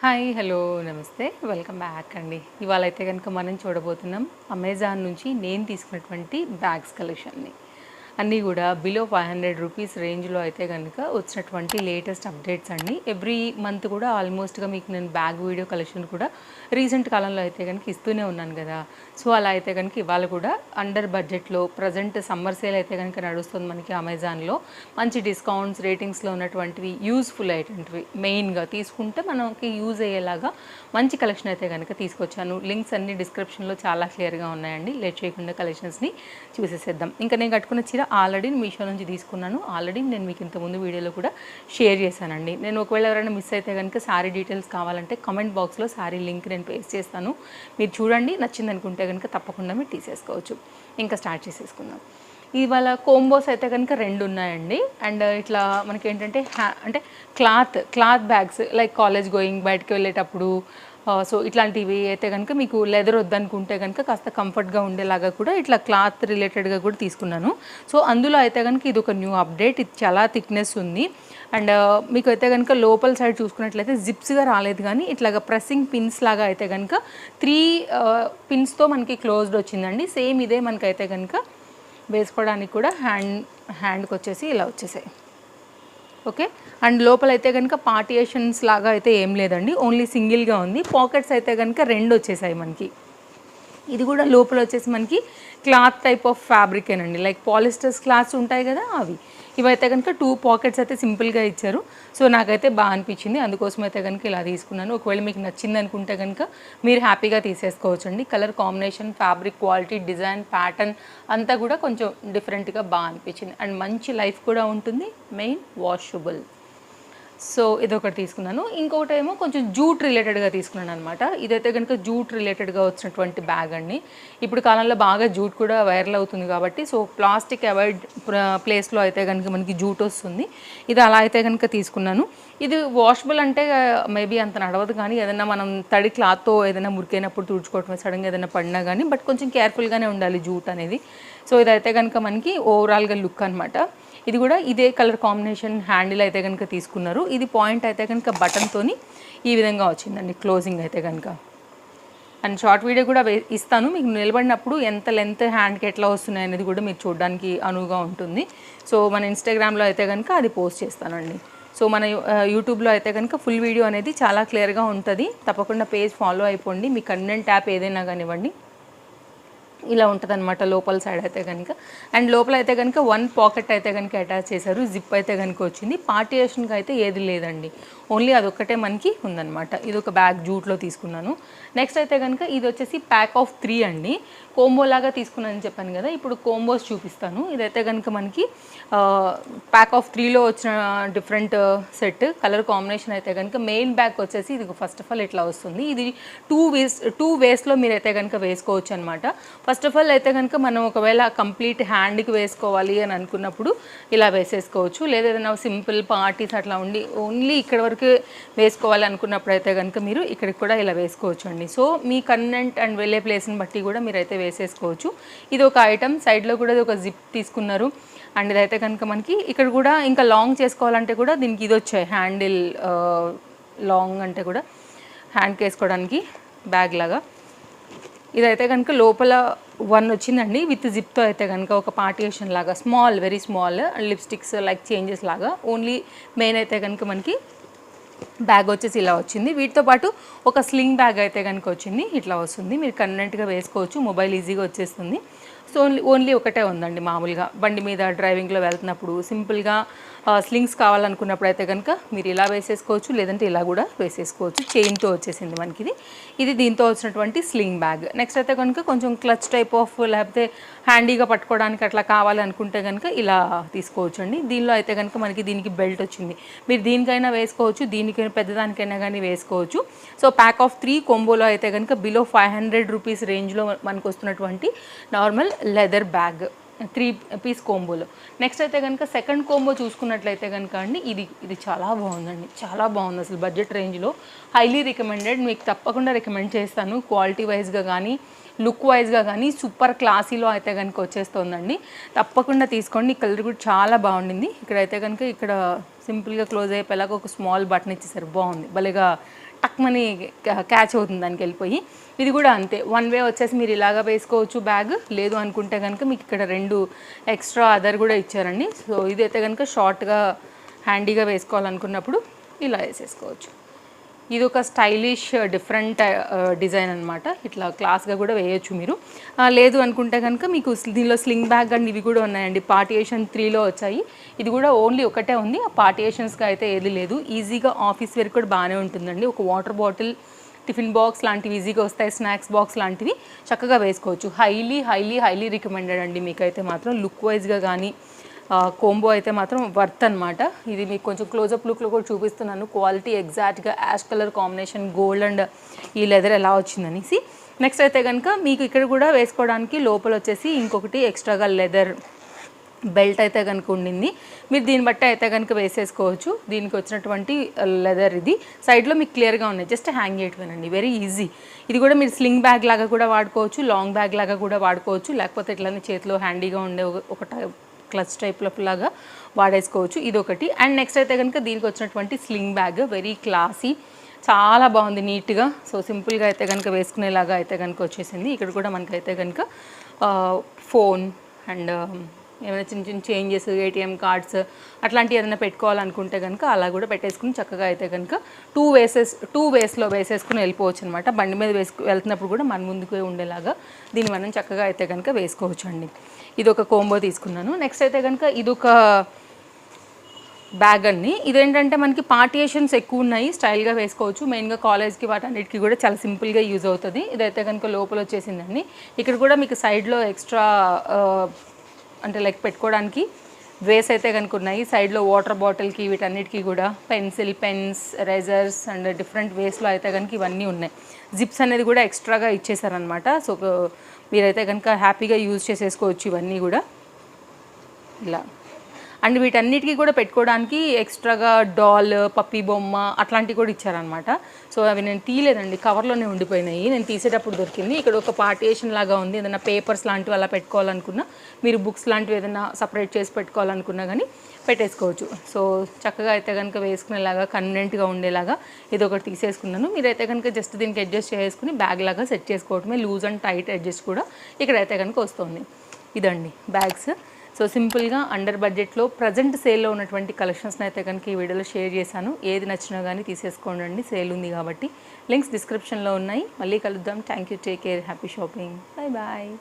Hi hello నమస్తే welcome back అండి. ఇవాళ అయితే కనుక మనం చూడబోతున్నాం అమెజాన్ నుంచి నేను తీసుకున్నటువంటి బ్యాగ్స్ కలెక్షన్ని. అన్నీ కూడా బిలో 500 రూపీస్ రేంజ్లో అయితే కనుక వచ్చినటువంటి లేటెస్ట్ అప్డేట్స్ అండి. ఎవ్రీ మంత్ కూడా ఆల్మోస్ట్గా మీకు నేను బ్యాగ్ వీడియో కలెక్షన్ కూడా రీసెంట్ కాలంలో అయితే కనుక ఇస్తూనే ఉన్నాను కదా. సో అలా అయితే కనుక ఇవాళ కూడా అండర్ బడ్జెట్లో ప్రజెంట్ సమ్మర్ సేల్ అయితే కనుక నడుస్తుంది మనకి అమెజాన్లో. మంచి డిస్కౌంట్స్ రేటింగ్స్లో ఉన్నటువంటివి యూజ్ఫుల్ అయ్యేటువంటివి మెయిన్గా తీసుకుంటే మనకి యూజ్ అయ్యేలాగా మంచి కలెక్షన్ అయితే కనుక తీసుకొచ్చాను. లింక్స్ అన్ని డిస్క్రిప్షన్లో చాలా క్లియర్గా ఉన్నాయండి. లేట్ చేయకుండా కలెక్షన్స్ని చూసేసేద్దాం. ఇంకా నేను కట్టుకున్న చీర ఆల్రెడీ మీషో నుంచి తీసుకున్నాను. ఆల్రెడీ నేను మీకు ఇంతకుముందు వీడియోలో కూడా షేర్ చేశానండి. నేను ఒకవేళ ఎవరైనా మిస్ అయితే కనుక శారీ డీటెయిల్స్ కావాలంటే కామెంట్ బాక్స్లో శారీ లింక్ నేను పేస్ట్ చేస్తాను. మీరు చూడండి, నచ్చింది అనుకుంటే కనుక తప్పకుండా మీరు తీసేసుకోవచ్చు. ఇంకా స్టార్ట్ చేసేసుకుందాం. ఇవాళ కోంబోస్ అయితే కనుక 2 ఉన్నాయండి. అండ్ ఇట్లా మనకి ఏంటంటే అంటే cloth bags like college going బయటకు వెళ్ళేటప్పుడు సో ఇట్లాంటివి అయితే కనుక మీకు లెదర్ వద్దనుకుంటే కనుక కాస్త కంఫర్ట్గా ఉండేలాగా కూడా ఇట్లా క్లాత్ రిలేటెడ్గా కూడా తీసుకున్నాను. సో అందులో అయితే కనుక ఇది ఒక న్యూ అప్డేట్. ఇది చాలా థిక్నెస్ ఉంది. అండ్ మీకు అయితే కనుక లోపల సైడ్ చూసుకున్నట్లయితే జిప్స్గా రాలేదు, కానీ ఇట్లాగా ప్రెస్సింగ్ పిన్స్ లాగా అయితే కనుక 3 పిన్స్తో మనకి క్లోజ్డ్ వచ్చిందండి. సేమ్ ఇదే మనకైతే కనుక వేసుకోవడానికి కూడా హ్యాండ్కి వచ్చేసి ఇలా వచ్చేసాయి. ఓకే. అండ్ లోపలైతే కనుక పార్టియేషన్స్ లాగా అయితే ఏం లేదండి, ఓన్లీ సింగిల్గా ఉంది. పాకెట్స్ అయితే కనుక 2 వచ్చేసాయి మనకి. ఇది కూడా లోపల వచ్చేసి మనకి క్లాత్ టైప్ ఆఫ్ ఫ్యాబ్రికేనండి, లైక్ పాలిస్టర్స్ క్లాత్స్ ఉంటాయి కదా అవి. ఇవైతే కనుక 2 పాకెట్స్ అయితే సింపుల్గా ఇచ్చారు. సో నాకైతే బాగా అనిపించింది, అందుకోసం అయితే కనుక ఇలా తీసుకున్నాను. ఒకవేళ మీకు నచ్చింది అనుకుంటే కనుక మీరు హ్యాపీగా తీసేసుకోవచ్చు అండి. Colour combination, fabric quality, design, pattern అంతా కూడా కొంచెం డిఫరెంట్గా బాగా అనిపించింది. అండ్ మంచి లైఫ్ కూడా ఉంటుంది, మెయిన్ వాషబుల్. సో ఇదొకటి తీసుకున్నాను. ఇంకొకటి ఏమో కొంచెం జూట్ రిలేటెడ్గా తీసుకున్నాను అనమాట. ఇదైతే కనుక జూట్ రిలేటెడ్గా వచ్చినటువంటి బ్యాగ్ అండి. ఇప్పుడు కాలంలో బాగా జూట్ కూడా వైరల్ అవుతుంది కాబట్టి సో ప్లాస్టిక్ అవాయిడ్ ప్లేస్లో అయితే కనుక మనకి జూట్ వస్తుంది. ఇది అలా అయితే కనుక తీసుకున్నాను. ఇది వాషబుల్ అంటే మేబీ అంత నడవదు, కానీ ఏదైనా మనం తడి క్లాత్తో ఏదైనా మురికైనప్పుడు తుడుచుకోవటం, సడన్గా ఏదైనా పడినా కానీ, బట్ కొంచెం కేర్ఫుల్గానే ఉండాలి జూట్ అనేది. సో ఇదైతే కనుక మనకి ఓవరాల్గా లుక్ అనమాట. ఇది కూడా ఇదే కలర్ కాంబినేషన్ హ్యాండిల్ అయితే కనుక తీసుకున్నారు. ఇది పాయింట్ అయితే కనుక బటన్తోని ఈ విధంగా వచ్చిందండి క్లోజింగ్ అయితే కనుక. అండ్ షార్ట్ వీడియో కూడా ఇస్తాను మీకు, నిలబడినప్పుడు ఎంత లెంత్ హ్యాండ్కి ఎట్లా వస్తున్నాయి అనేది కూడా మీరు చూడడానికి అనువుగా ఉంటుంది. సో మన ఇన్స్టాగ్రామ్లో అయితే కనుక అది పోస్ట్ చేస్తానండి. సో మన యూట్యూబ్లో అయితే కనుక ఫుల్ వీడియో అనేది చాలా క్లియర్గా ఉంటుంది. తప్పకుండా పేజ్ ఫాలో అయిపోండి. మీ కన్వెంట్ యాప్ ఏదైనా కానివ్వండి, ఇలా ఉంటుంది అనమాట లోపల సైడ్ అయితే కనుక. అండ్ లోపల అయితే కనుక 1 పాకెట్ అయితే కనుక అటాచ్ చేశారు. జిప్ అయితే కనుక వచ్చింది. పార్టియేషన్కి అయితే ఏది లేదండి, ఓన్లీ అదొక్కటే మనకి ఉందన్నమాట. ఇది ఒక బ్యాగ్ జూట్లో తీసుకున్నాను. నెక్స్ట్ అయితే కనుక ఇది వచ్చేసి ప్యాక్ ఆఫ్ 3 అండి. కోంబో లాగా తీసుకున్నానని చెప్పాను కదా, ఇప్పుడు కోంబోస్ చూపిస్తాను. ఇదైతే కనుక మనకి ప్యాక్ ఆఫ్ 3లో వచ్చిన డిఫరెంట్ సెట్. కలర్ కాంబినేషన్ అయితే కనుక మెయిన్ బ్యాగ్ వచ్చేసి ఇది ఫస్ట్ ఆఫ్ ఆల్ ఇట్లా వస్తుంది. ఇది 2 వేస్లో మీరైతే కనుక వేసుకోవచ్చు అనమాట. ఫస్ట్ ఆఫ్ ఆల్ అయితే కనుక మనం ఒకవేళ కంప్లీట్ హ్యాండ్కి వేసుకోవాలి అని అనుకున్నప్పుడు ఇలా వేసేసుకోవచ్చు. లేదా ఏదైనా సింపుల్ పార్టీస్ అట్లా ఉండి ఓన్లీ ఇక్కడ వరకు వేసుకోవాలి అనుకున్నప్పుడు అయితే కనుక మీరు ఇక్కడికి కూడా ఇలా వేసుకోవచ్చు అండి. సో మీ కన్వెంట్ అండ్ వెళ్ళే ప్లేస్ని బట్టి కూడా మీరైతే వేసేసుకోవచ్చు. ఇది ఒక ఐటమ్. సైడ్లో కూడా ఇది ఒక జిప్ తీసుకున్నారు. అండ్ ఇదైతే కనుక మనకి ఇక్కడ కూడా ఇంకా లాంగ్ చేసుకోవాలంటే కూడా దీనికి ఇది వచ్చాయి హ్యాండిల్, లాంగ్ అంటే కూడా హ్యాండ్కి వేసుకోవడానికి బ్యాగ్ లాగా. ఇదైతే కనుక లోపల 1 వచ్చిందండి విత్ జిప్తో అయితే కనుక ఒక పార్టియేషన్ లాగా small, very small lipsticks like changes లాగా. ఓన్లీ మెయిన్ అయితే కనుక మనకి బ్యాగ్ వచ్చేసి ఇలా వచ్చింది. వీటితో పాటు ఒక స్లింగ్ బ్యాగ్ అయితే కనుక వచ్చింది. ఇట్లా వస్తుంది, మీరు కన్వెంట్గా వేసుకోవచ్చు, మొబైల్ ఈజీగా వచ్చేస్తుంది. సో ఓన్లీ ఒకటే ఉందండి. మామూలుగా బండి మీద డ్రైవింగ్లో వెళ్తున్నప్పుడు సింపుల్గా స్లింగ్స్ కావాలనుకున్నప్పుడు అయితే కనుక మీరు ఇలా వేసేసుకోవచ్చు, లేదంటే ఇలా కూడా వేసేసుకోవచ్చు. చైన్తో వచ్చేసింది మనకి ఇది దీంతో వచ్చినటువంటి స్లింగ్ బ్యాగ్. నెక్స్ట్ అయితే కనుక కొంచెం క్లచ్ టైప్ ఆఫ్, లేకపోతే హ్యాండీగా పట్టుకోవడానికి అట్లా కావాలనుకుంటే కనుక ఇలా తీసుకోవచ్చు అండి. దీనిలో అయితే కనుక మనకి దీనికి బెల్ట్ వచ్చింది. మీరు దీనికైనా వేసుకోవచ్చు, దీనికైనా పెద్దదానికైనా కానీ వేసుకోవచ్చు. సో ప్యాక్ ఆఫ్ 3 కొంబోలో అయితే కనుక బిలో 500 రూపీస్ రేంజ్లో మనకు వస్తున్నటువంటి నార్మల్ లెదర్ బ్యాగ్ 3 పీస్ కోంబోలో. నెక్స్ట్ అయితే కనుక సెకండ్ కోంబో చూసుకున్నట్లయితే కనుక అండి ఇది చాలా బాగుందండి, చాలా బాగుంది అసలు. బడ్జెట్ రేంజ్లో హైలీ రికమెండెడ్, మీకు తప్పకుండా రికమెండ్ చేస్తాను. క్వాలిటీ వైజ్గా కానీ లుక్ వైజ్గా కానీ సూపర్ క్లాసీలో అయితే కనుక వచ్చేస్తుందండి. తప్పకుండా తీసుకోండి. కలర్ కూడా చాలా బాగుండింది. ఇక్కడైతే కనుక ఇక్కడ సింపుల్గా క్లోజ్ అయిపోయేలాగా ఒక స్మాల్ బటన్ ఇచ్చేసారు, బాగుంది, భలేగా టక్మని క్యాచ్ అవుతుంది దానికి వెళ్ళిపోయి. ఇది కూడా అంతే, వన్ వే వచ్చేసి మీరు ఇలాగా వేసుకోవచ్చు బ్యాగ్, లేదు అనుకుంటే కనుక మీకు ఇక్కడ 2 ఎక్స్ట్రా అదర్ కూడా ఇచ్చారండి. సో ఇదైతే కనుక షార్ట్గా హ్యాండీగా వేసుకోవాలనుకున్నప్పుడు ఇలా వేసేసుకోవచ్చు. ఇది ఒక స్టైలిష్ డిఫరెంట్ డిజైన్ అనమాట. ఇట్లా క్లాస్గా కూడా వేయొచ్చు మీరు. లేదు అనుకుంటే కనుక మీకు దీనిలో స్లింగ్ బ్యాగ్ అండ్ ఇవి కూడా ఉన్నాయండి. పార్టియేషన్ 3లో వచ్చాయి. ఇది కూడా ఓన్లీ ఒకటే ఉంది, ఆ పార్టియేషన్స్గా అయితే ఏది లేదు. ఈజీగా ఆఫీస్ వేర్ కూడా బాగానే ఉంటుందండి. ఒక వాటర్ బాటిల్, టిఫిన్ బాక్స్ లాంటివి ఈజీగా వస్తాయి, స్నాక్స్ బాక్స్ లాంటివి చక్కగా వేసుకోవచ్చు. హైలీ హైలీ హైలీ రికమెండెడ్ అండి. మీకైతే మాత్రం లుక్ వైజ్గా కానీ కోంబో అయితే మాత్రం వర్త్ అనమాట. ఇది మీకు కొంచెం క్లోజప్ లుక్లో కూడా చూపిస్తున్నాను. క్వాలిటీ ఎగ్జాక్ట్గా ash colour combination, gold and ఈ లెదర్ ఎలా వచ్చిందనేసి. నెక్స్ట్ అయితే కనుక మీకు ఇక్కడ కూడా వేసుకోవడానికి లోపల వచ్చేసి ఇంకొకటి ఎక్స్ట్రాగా లెదర్ బెల్ట్ అయితే కనుక ఉండింది. మీరు దీన్ని బట్టి అయితే కనుక వేసేసుకోవచ్చు. దీనికి వచ్చినటువంటి లెదర్ ఇది సైడ్లో మీకు క్లియర్గా ఉన్నాయి, జస్ట్ హ్యాంగ్ చేయటమేనండి, వెరీ ఈజీ. ఇది కూడా మీరు స్లింగ్ బ్యాగ్ లాగా కూడా వాడుకోవచ్చు, లాంగ్ బ్యాగ్ లాగా కూడా వాడుకోవచ్చు, లేకపోతే ఇట్లానే చేతిలో హ్యాండీగా ఉండే ఒక క్లచ్ టైప్లో లాగా వాడేసుకోవచ్చు. ఇదొకటి. అండ్ నెక్స్ట్ అయితే కనుక దీనికి వచ్చినటువంటి స్లింగ్ బ్యాగ్ వెరీ క్లాసీ, చాలా బాగుంది నీట్గా. సో సింపుల్గా అయితే కనుక వేసుకునేలాగా అయితే కనుక వచ్చేసింది. ఇక్కడ కూడా మనకైతే కనుక ఫోన్ అండ్ ఏమైనా చిన్న చిన్న చేంజెస్, ఏటీఎం కార్డ్స్ అట్లాంటివి ఏదైనా పెట్టుకోవాలనుకుంటే కనుక అలా కూడా పెట్టేసుకుని చక్కగా అయితే కనుక 2 వేస్లో వేసేసుకుని వెళ్ళిపోవచ్చు అనమాట. బండి మీద వెళ్తున్నప్పుడు కూడా మన ముందుకు ఉండేలాగా దీన్ని మనం చక్కగా అయితే కనుక వేసుకోవచ్చు అండి. ఇది ఒక కోంబో తీసుకున్నాను. నెక్స్ట్ అయితే కనుక ఇదొక బ్యాగ్ అండి. ఇదేంటంటే మనకి పార్టియేషన్స్ ఎక్కువ ఉన్నాయి, స్టైల్గా వేసుకోవచ్చు. మెయిన్గా కాలేజ్కి వాటన్నిటికీ కూడా చాలా సింపుల్గా యూజ్ అవుతుంది. ఇదైతే కనుక లోపల వచ్చేసిందండి. ఇక్కడ కూడా మీకు సైడ్లో ఎక్స్ట్రా అంటే లైక్ పెట్టుకోవడానికి వేస్ అయితే కనుక ఉన్నాయి. సైడ్లో వాటర్ బాటిల్కి వీటన్నిటికీ కూడా pencil, pens, erasers and different వేస్లో అయితే కనుక ఇవన్నీ ఉన్నాయి. జిప్స్ అనేది కూడా ఎక్స్ట్రాగా ఇచ్చేసారనమాట. సో మీరైతే కనుక హ్యాపీగా యూజ్ చేసేసుకోవచ్చు ఇవన్నీ కూడా ఇలా. అండ్ వీటన్నిటికీ కూడా పెట్టుకోవడానికి ఎక్స్ట్రాగా డాల్, పప్పీ బొమ్మ అట్లాంటివి కూడా ఇచ్చారనమాట. సో అవి నేను తీయలేదండి, కవర్లోనే ఉండిపోయినాయి, నేను తీసేటప్పుడు దొరికింది. ఇక్కడ ఒక పార్టియేషన్ లాగా ఉంది, ఏదైనా పేపర్స్ లాంటివి అలా పెట్టుకోవాలనుకున్నా, మీరు బుక్స్ లాంటివి ఏదైనా సపరేట్ చేసి పెట్టుకోవాలనుకున్నా కానీ పెట్టేసుకోవచ్చు. సో చక్కగా అయితే కనుక వేసుకునేలాగా కన్వీనెంట్గా ఉండేలాగా ఇది ఒకటి తీసేసుకున్నాను. మీరైతే కనుక జస్ట్ దీనికి అడ్జస్ట్ చేసుకుని బ్యాగ్ లాగా సెట్ చేసుకోవటమే. లూజ్ అండ్ టైట్ అడ్జస్ట్ కూడా ఇక్కడైతే కనుక వస్తుంది. ఇదండి బ్యాగ్స్. సో సింపుల్గా అండర్ బడ్జెట్లో ప్రజెంట్ సేల్లో ఉన్నటువంటి కలెక్షన్స్ని అయితే కనుక ఈ వీడియోలో షేర్ చేశాను. ఏది నచ్చినా కానీ తీసేసుకోండి, సేల్ ఉంది కాబట్టి. లింక్స్ డిస్క్రిప్షన్లో ఉన్నాయి. మళ్ళీ కలుద్దాం. Thank you, take care, happy shopping, bye bye.